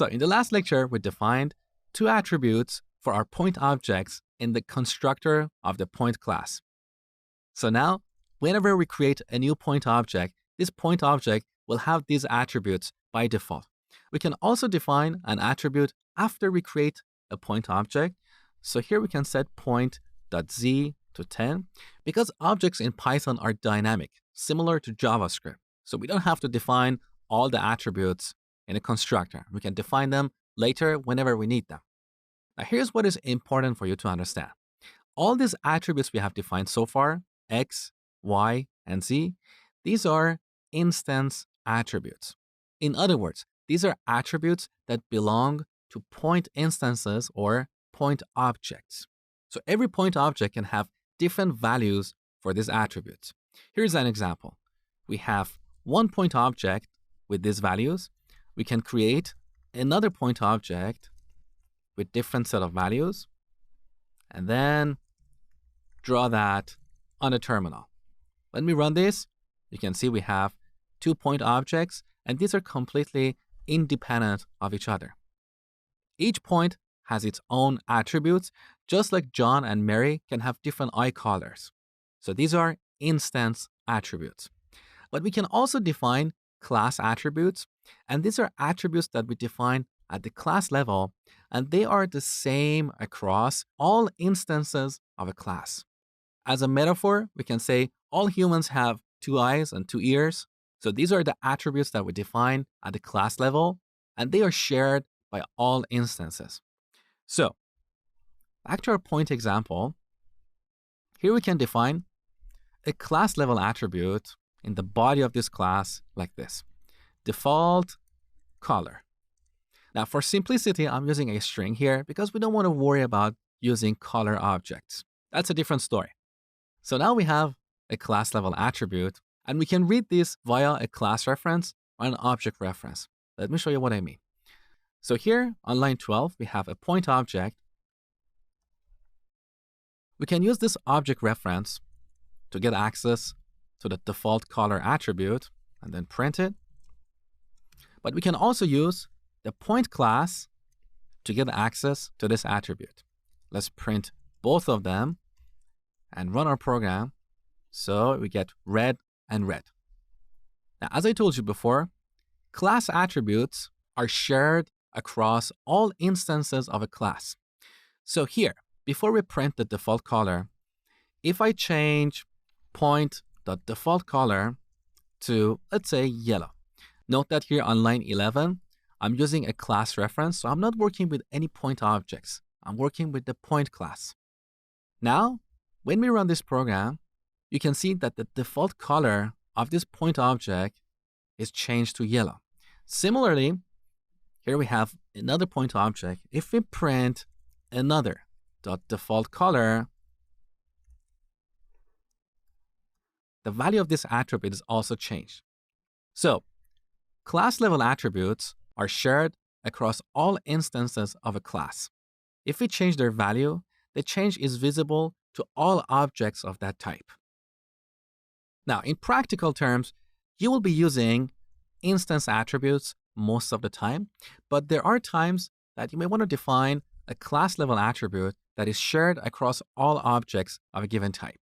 So in the last lecture, we defined two attributes for our point objects in the constructor of the point class. So now, whenever we create a new point object, this point object will have these attributes by default. We can also define an attribute after we create a point object. So here we can set point.z to 10 because objects in Python are dynamic, similar to JavaScript. So we don't have to define all the attributes in a constructor. We can define them later whenever we need them. Now here's what is important for you to understand. All these attributes we have defined so far, x, y, and z, these are instance attributes. In other words, these are attributes that belong to point instances or point objects. So every point object can have different values for these attributes. Here's an example. We have one point object with these values. We can create another point object with different set of values, and then draw that on a terminal. When we run this, you can see we have 2 point objects, and these are completely independent of each other. Each point has its own attributes, just like John and Mary can have different eye colors. So these are instance attributes. But we can also define class attributes, and these are attributes that we define at the class level, and they are the same across all instances of a class. As a metaphor, we can say all humans have 2 eyes and 2 ears. So these are the attributes that we define at the class level, and they are shared by all instances. So back to our point example, here we can define a class level attribute in the body of this class like this: default color. Now for simplicity, I'm using a string here because we don't want to worry about using color objects. That's a different story. So now we have a class level attribute, and we can read this via a class reference or an object reference. Let me show you what I mean. So here on line 12, we have a point object. We can use this object reference to get access to the default color attribute and then print it. But we can also use the point class to get access to this attribute. Let's print both of them and run our program. So we get red and red. Now, as I told you before, class attributes are shared across all instances of a class. So here, before we print the default color, if I change point.defaultColor to, let's say, yellow. Note that here on line 11, I'm using a class reference, so I'm not working with any point objects. I'm working with the point class. Now, when we run this program, you can see that the default color of this point object is changed to yellow. Similarly, here we have another point object. If we print another .default color, the value of this attribute is also changed. So, class level attributes are shared across all instances of a class. If we change their value, the change is visible to all objects of that type. Now, in practical terms, you will be using instance attributes most of the time, but there are times that you may want to define a class level attribute that is shared across all objects of a given type.